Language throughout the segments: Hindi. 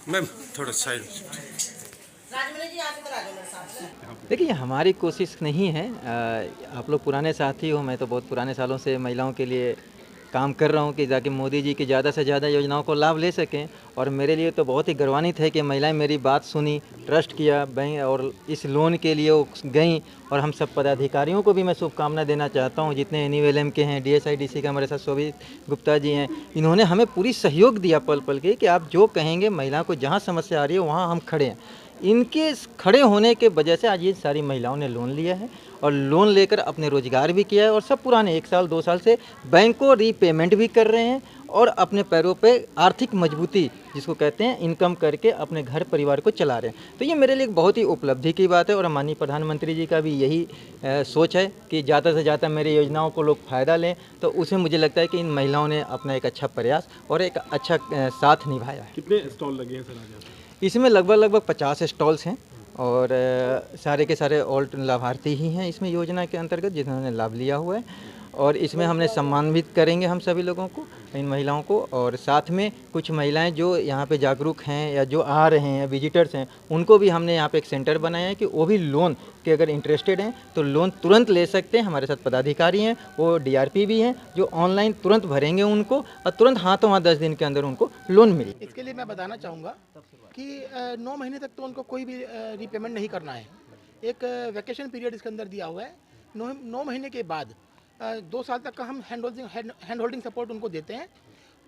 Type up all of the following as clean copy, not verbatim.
मैम थोड़ा साइड। देखिए हमारी कोशिश नहीं है, आप लोग पुराने साथी हो, मैं तो बहुत पुराने सालों से महिलाओं के लिए काम कर रहा हूँ कि ताकि मोदी जी की ज़्यादा से ज़्यादा योजनाओं को लाभ ले सकें। और मेरे लिए तो बहुत ही गौरवान्वित है कि महिलाएं मेरी बात सुनी, ट्रस्ट किया बैंक और इस लोन के लिए वो गईं। और हम सब पदाधिकारियों को भी मैं शुभकामना देना चाहता हूँ, जितने NULM के हैं, DSIDC के हमारे साथ शोभित गुप्ता जी हैं, इन्होंने हमें पूरी सहयोग दिया पल पल के कि आप जो कहेंगे महिला को जहाँ समस्या आ रही है वहाँ हम खड़े हैं। इनके खड़े होने के वजह से आज ये सारी महिलाओं ने लोन लिया है और लोन लेकर अपने रोजगार भी किया है और सब पुराने 1 साल 2 साल से बैंक को रीपेमेंट भी कर रहे हैं और अपने पैरों पे आर्थिक मजबूती जिसको कहते हैं इनकम करके अपने घर परिवार को चला रहे हैं। तो ये मेरे लिए एक बहुत ही उपलब्धि की बात है और माननीय प्रधानमंत्री जी का भी यही सोच है कि ज़्यादा से ज़्यादा मेरी योजनाओं को लोग फ़ायदा लें। तो उसमें मुझे लगता है कि इन महिलाओं ने अपना एक अच्छा प्रयास और एक अच्छा साथ निभाया है। कितने स्टॉल लगे हैं सर आज यहाँ पे? इसमें लगभग 50 स्टॉल्स हैं और सारे के सारे ऑल लाभार्थी ही हैं इसमें योजना के अंतर्गत जिन्होंने लाभ लिया हुआ है। और इसमें हमने सम्मानित करेंगे हम सभी लोगों को, इन महिलाओं को। और साथ में कुछ महिलाएं जो यहाँ पे जागरूक हैं या जो आ रहे हैं विजिटर्स हैं, उनको भी हमने यहाँ पे एक सेंटर बनाया है कि वो भी लोन के अगर इंटरेस्टेड हैं तो लोन तुरंत ले सकते हैं। हमारे साथ पदाधिकारी हैं, वो DRP भी हैं जो ऑनलाइन तुरंत भरेंगे उनको और तुरंत हाथों हाथ 10 दिन के अंदर उनको लोन मिले। इसके लिए मैं बताना चाहूँगा कि 9 महीने तक तो उनको कोई भी रीपेमेंट नहीं करना है। एक वैकेशन पीरियड इसके अंदर दिया हुआ है। 9 महीने के बाद 2 साल तक का हम हैंड होल्डिंग सपोर्ट उनको देते हैं।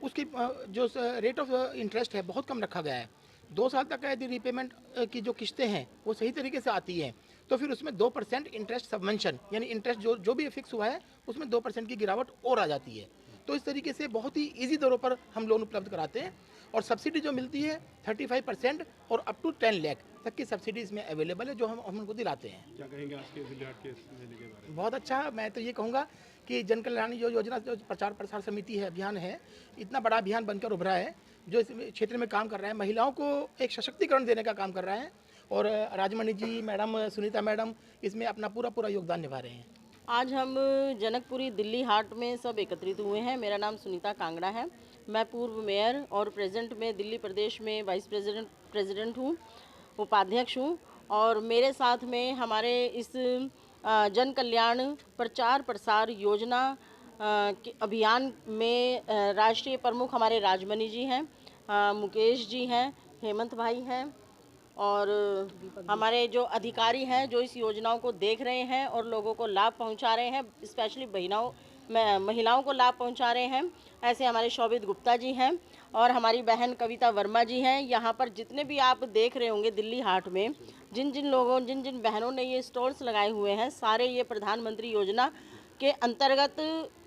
उसकी जो रेट ऑफ इंटरेस्ट है बहुत कम रखा गया है। 2 साल तक का यदि रीपेमेंट की जो किस्तें हैं वो सही तरीके से आती हैं तो फिर उसमें 2% इंटरेस्ट सबवेंशन यानी इंटरेस्ट जो भी फिक्स हुआ है उसमें 2% की गिरावट और आ जाती है। तो इस तरीके से बहुत ही ईजी दरों पर हम लोन उपलब्ध कराते हैं और सब्सिडी जो मिलती है 35% और अप टू 10 लाख तक की सब्सिडी इसमें अवेलेबल है जो हम उनको दिलाते हैं। क्या कहेंगे आज के जिले हाट के मेले के बारे में? बहुत अच्छा। मैं तो ये कहूँगा कि जन कल्याण योजना जो प्रचार प्रसार समिति है, अभियान है, इतना बड़ा अभियान बनकर उभरा है जो इस क्षेत्र में काम कर रहा है, महिलाओं को एक सशक्तिकरण देने का काम कर रहा है। और राजमणि जी मैडम, सुनीता मैडम इसमें अपना पूरा योगदान निभा रहे हैं। आज हम जनकपुरी दिल्ली हाट में सब एकत्रित हुए हैं। मेरा नाम सुनीता कांगड़ा है। मैं पूर्व मेयर और प्रेजेंट में दिल्ली प्रदेश में वाइस प्रेसिडेंट हूँ, उपाध्यक्ष हूँ। और मेरे साथ में हमारे इस जन कल्याण प्रचार प्रसार योजना के अभियान में राष्ट्रीय प्रमुख हमारे राजमणि जी हैं, मुकेश जी हैं, हेमंत भाई हैं और हमारे जो अधिकारी हैं जो इस योजनाओं को देख रहे हैं और लोगों को लाभ पहुंचा रहे हैं, स्पेशली महिलाओं को लाभ पहुंचा रहे हैं, ऐसे हमारे शोभित गुप्ता जी हैं और हमारी बहन कविता वर्मा जी हैं। यहाँ पर जितने भी आप देख रहे होंगे दिल्ली हाट में जिन जिन बहनों ने ये स्टॉल्स लगाए हुए हैं, सारे ये प्रधानमंत्री योजना के अंतर्गत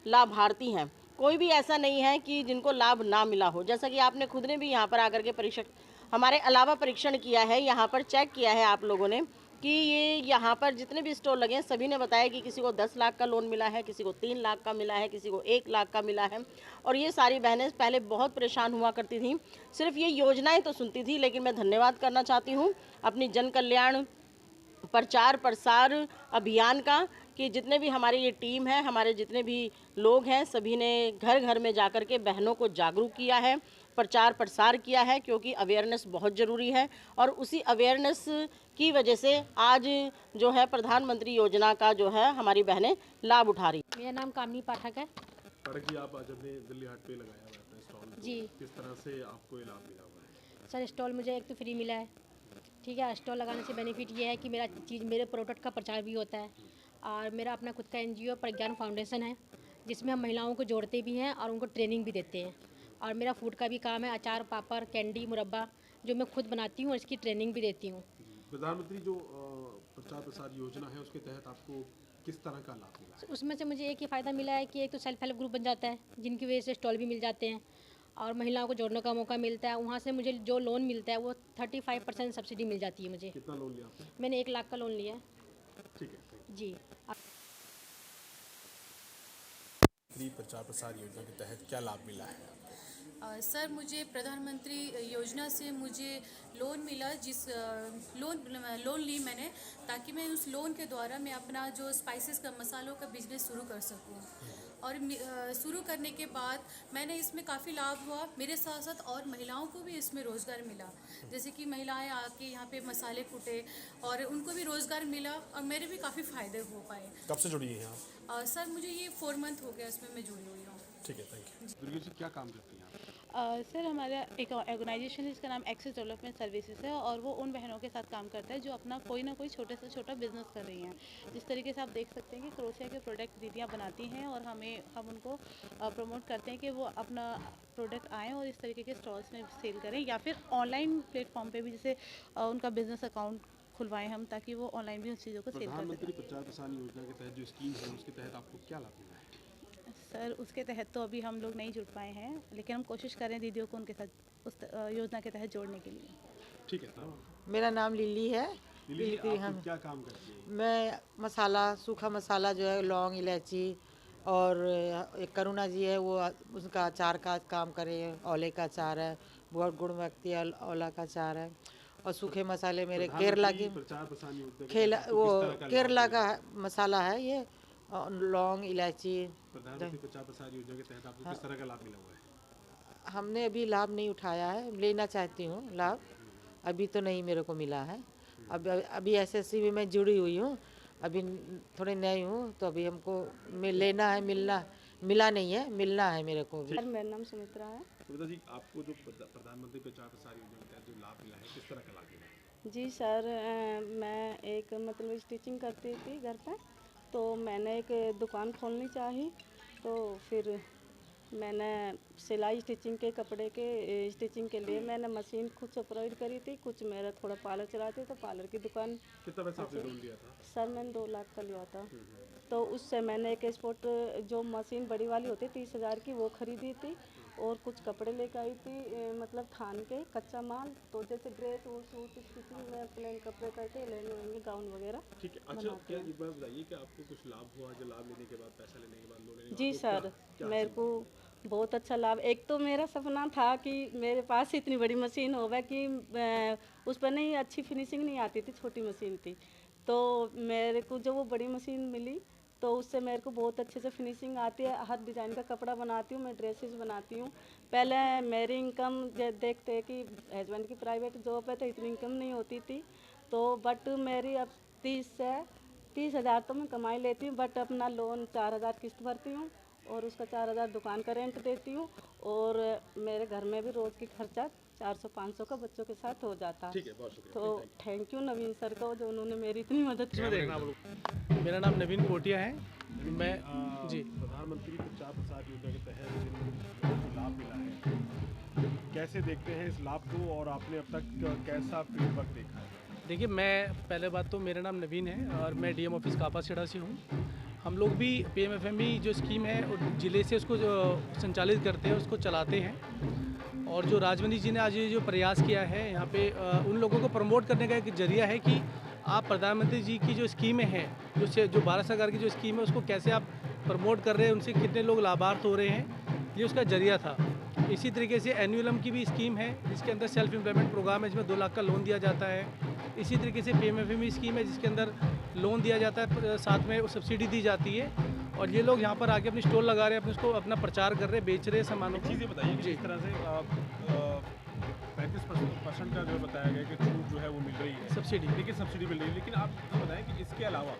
लाभार्थी हैं। कोई भी ऐसा नहीं है कि जिनको लाभ ना मिला हो। जैसा कि आपने खुद ने भी यहाँ पर आकर के हमारे अलावा परीक्षण किया है, यहाँ पर चेक किया है आप लोगों ने कि ये यहाँ पर जितने भी स्टॉल लगे हैं सभी ने बताया कि किसी को 10 लाख का लोन मिला है, किसी को 3 लाख का मिला है, किसी को 1 लाख का मिला है। और ये सारी बहनें पहले बहुत परेशान हुआ करती थीं, सिर्फ ये योजनाएं तो सुनती थी। लेकिन मैं धन्यवाद करना चाहती हूँ अपनी जन कल्याण प्रचार प्रसार अभियान का कि जितने भी हमारी ये टीम है, हमारे जितने भी लोग हैं, सभी ने घर घर में जाकर के बहनों को जागरूक किया है, प्रचार प्रसार किया है, क्योंकि अवेयरनेस बहुत ज़रूरी है। और उसी अवेयरनेस की वजह से आज जो है प्रधानमंत्री योजना का जो है हमारी बहनें लाभ उठा रही। मेरा नाम कामनी पाठक है। पाठक जी, आप आज अपने दिल्ली हाट पे लगाया हुआ अपना स्टॉल जी। किस तरह से आपको ये लाभ मिला हुआ है? सर स्टॉल मुझे एक तो फ्री मिला है, ठीक है। स्टॉल लगाने से बेनिफिट ये है कि मेरे प्रोडक्ट का प्रचार भी होता है और मेरा अपना खुद का NGO प्रज्ञान फाउंडेशन है जिसमें हम महिलाओं को जोड़ते भी हैं और उनको ट्रेनिंग भी देते हैं। और मेरा फूड का भी काम है, अचार, पापड़, कैंडी, मुरब्बा जो मैं खुद बनाती हूँ और इसकी ट्रेनिंग भी देती हूँ। प्रधानमंत्री जो प्रचार प्रसार योजना है उसके तहत आपको किस तरह का लाभ मिला है? उसमें से मुझे एक ही फ़ायदा मिला है कि एक तो सेल्फ हेल्प ग्रुप बन जाता है जिनकी वजह से स्टॉल भी मिल जाते हैं और महिलाओं को जोड़ने का मौका मिलता है। वहाँ से मुझे जो लोन मिलता है वो 35% सब्सिडी मिल जाती है मुझे। कितना लोन लिया आपने? मैंने 1 लाख का लोन लिया है। ठीक है जी। प्रचार प्रसार योजना के तहत क्या लाभ मिला है? सर, मुझे प्रधानमंत्री योजना से मुझे लोन मिला, लोन ली मैंने ताकि मैं उस लोन के द्वारा मैं अपना जो स्पाइसेस का मसालों का बिजनेस शुरू कर सकूं। और शुरू करने के बाद मैंने इसमें काफ़ी लाभ हुआ, मेरे साथ साथ और महिलाओं को भी इसमें रोज़गार मिला। जैसे कि महिलाएं आके यहाँ पे मसाले कूटे और उनको भी रोज़गार मिला और मेरे भी काफ़ी फ़ायदे हो पाए। कब से जुड़ी हैं आप? सर मुझे ये 4 मंथ हो गया इसमें मैं जुड़ी हुई हूँ। ठीक है, थैंक यू। दुर्गा जी क्या काम करती हैं आप? सर हमारा एक ऑर्गेनाइजेशन है जिसका नाम एक्सेस डेवलपमेंट सर्विसेज है और वो उन बहनों के साथ काम करता है जो अपना कोई ना कोई छोटे से छोटा बिजनेस कर रही हैं। जिस तरीके से आप देख सकते हैं कि क्रोशिया के प्रोडक्ट दीदियाँ बनाती हैं और हम उनको प्रमोट करते हैं कि वो अपना प्रोडक्ट आएँ और इस तरीके के स्टॉल्स में सेल करें या फिर ऑनलाइन प्लेटफॉर्म पर भी जैसे उनका बिजनेस अकाउंट खुलवाएं हम, ताकि वो ऑनलाइन भी उन चीज़ों को सेल कर प्रधानमंत्री सकें। प्रचार प्रसार योजना के तहत जो स्कीम है उसके तहत आपको क्या लाभ मिला है? सर उसके तहत तो अभी हम लोग नहीं जुड़ पाए हैं, लेकिन हम कोशिश करें दीदियों को उनके साथ उस योजना के तहत जोड़ने के लिए। ठीक है, मेरा नाम लिली है। लिली जी, बिल्कुल, आप क्या काम करती हैं? मैं मसाला, सूखा मसाला जो है लौंग, इलायची और एक करुणा जी है वो उसका अचार का काम करे, औले का अचार है, बहुत गुणवत्ता औला का अचार है और सूखे मसाले मेरे केरला की प्रचार प्रसार योजना के खेला तहत आपको वो किस तरह का केरला लाभ का मसाला है ये, लौंग इलायची। मिला? प्रधानमंत्री प्रचार प्रसार योजना के तहत आपको किस तरह का लाभ मिला हुआ है? हमने अभी लाभ नहीं उठाया है, लेना चाहती हूँ लाभ, अभी तो नहीं मेरे को मिला है। अभी एसएससी में मैं जुड़ी हुई हूँ, अभी थोड़े नई हूँ तो अभी हमको लेना है, मिला नहीं है, मिलना है मेरे को भी। सर मेरा नाम सुमित्रा है। सुमित्रा जी, आपको जो प्रधानमंत्री प्रचार प्रसार योजना के तहत जो लाभ मिला है किस तरह का लाभ मिला है? जी सर, मैं एक मतलब स्टिचिंग करती थी घर पे, तो मैंने एक दुकान खोलनी चाही, तो फिर मैंने सिलाई स्टिचिंग के कपड़े के स्टिचिंग के लिए मैंने मशीन खुद से ऑपरेट करी थी। कुछ मेरा थोड़ा पार्लर चलाती थी तो पार्लर की दुकान। कितना पैसा आपने लोन लिया था? सर मैंने 2 लाख का लिया था, तो उससे मैंने एक स्पोर्ट जो मशीन बड़ी वाली होती है 30,000 की वो खरीदी थी और कुछ कपड़े लेकर आई थी, मतलब थान के कच्चा माल, तो जैसे ड्रेस और सूट स्टिचिंग में प्लेन कपड़े करके लेने गाउन वगैरह। ठीक है, अच्छा क्या एक बात बताइए कि आपको कुछ लाभ हुआ जो लाभ लेने के बाद, पैसा लेने के बाद, लोन लेने के जी बाद सर, मेरे को बहुत अच्छा लाभ। एक तो मेरा सपना था कि मेरे पास इतनी बड़ी मशीन होवे कि उस पर नहीं अच्छी फिनिशिंग नहीं आती थी, छोटी मशीन थी, तो मेरे को जब वो बड़ी मशीन मिली तो उससे मेरे को बहुत अच्छे से फिनिशिंग आती है, हर डिज़ाइन का कपड़ा बनाती हूँ, मैं ड्रेसेस बनाती हूँ। पहले मेरी इनकम देखते कि हस्बैंड की प्राइवेट जॉब है तो इतनी इनकम नहीं होती थी, तो बट मेरी अब 30,000 तो मैं कमाई लेती हूँ, बट अपना लोन 4,000 किस्त भरती हूँ और उसका 4,000 दुकान का रेंट देती हूँ और मेरे घर में भी रोज़ की खर्चा 400-500 का बच्चों के साथ हो जाता है। ठीक है, बहुत शुक्रिया। तो थैंक यू नवीन सर को जो उन्होंने मेरी इतनी मदद की। मेरा नाम नवीन कोटिया है। मैं जी प्रधानमंत्री प्रचार प्रसार योजना के तहत जिन लोगों को लाभ मिला है, कैसे देखते हैं इस लाभ को और आपने अब तक कैसा फीडबैक देखा है? देखिए, मैं पहले बात तो मेरा नाम नवीन है और मैं डीएम ऑफिस कापासीढ़ा से हूँ। हम लोग भी पीएमएफएमई जो स्कीम है ज़िले से उसको जो संचालित करते हैं उसको चलाते हैं, और जो राजवंदी जी ने आज ये जो प्रयास किया है यहाँ पे उन लोगों को प्रमोट करने का एक जरिया है कि आप प्रधानमंत्री जी की जो स्कीमें हैं, जो भारत सरकार की जो स्कीम है उसको कैसे आप प्रमोट कर रहे हैं, उनसे कितने लोग लाभार्थ हो रहे हैं, ये उसका जरिया था। इसी तरीके से एनुअलम की भी स्कीम है जिसके अंदर सेल्फ एम्प्लॉयमेंट प्रोग्राम है जिसमें 2 लाख का लोन दिया जाता है। इसी तरीके से पीएमएफएमई स्कीम है जिसके अंदर लोन दिया जाता है, साथ में सब्सिडी दी जाती है, और ये लोग यहाँ पर आके अपनी स्टॉल लगा रहे हैं, उसको अपना प्रचार कर रहे हैं, बेच रहे हैं सामानों को। चीज़ें बताइए कि जिस तरह से 35% का जो बताया गया कि छूट जो है वो मिल रही है, सब्सिडी, लेकिन सब्सिडी मिल रही है, लेकिन आप ये बताएं कि इसके अलावा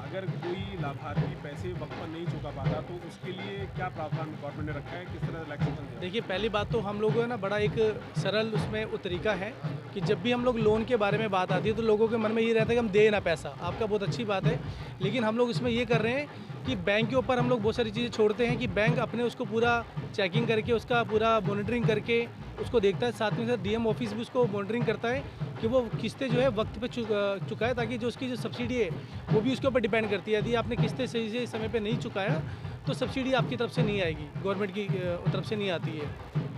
अगर कोई लाभार्थी पैसे वक्त पर नहीं चुका पाता तो उसके लिए क्या प्रावधान गवर्नमेंट ने रखा है, किस तरह रिलैक्सेशन दिया? देखिए, पहली बात तो हम लोगों ना बड़ा एक सरल उसमें वो तरीका है कि जब भी हम लोग लोन के बारे में बात आती है तो लोगों के मन में ये रहता है कि हम दे ना पैसा, आपका बहुत अच्छी बात है, लेकिन हम लोग इसमें ये कर रहे हैं कि बैंक के ऊपर हम लोग बहुत सारी चीज़ें छोड़ते हैं कि बैंक अपने उसको पूरा चेकिंग करके उसका पूरा मॉनिटरिंग करके उसको देखता है, साथ में साथ डीएम ऑफिस भी उसको मॉनिटरिंग करता है कि वो किस्तें जो है वक्त पे चुकाए, ताकि जो उसकी जो सब्सिडी है वो भी उसके ऊपर डिपेंड करती है। यदि आपने किस्तें सही से समय पे नहीं चुकाया तो सब्सिडी आपकी तरफ से नहीं आएगी, गवर्नमेंट की तरफ से नहीं आती है।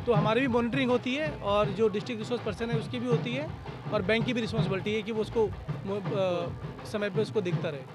तो हमारी भी मॉनिटरिंग होती है और जो डिस्ट्रिक्ट रिसोर्स पर्सन है उसकी भी होती है, और बैंक की भी रिस्पॉन्सिबिलिटी है कि वो उसको समय पे उसको देखता रहे।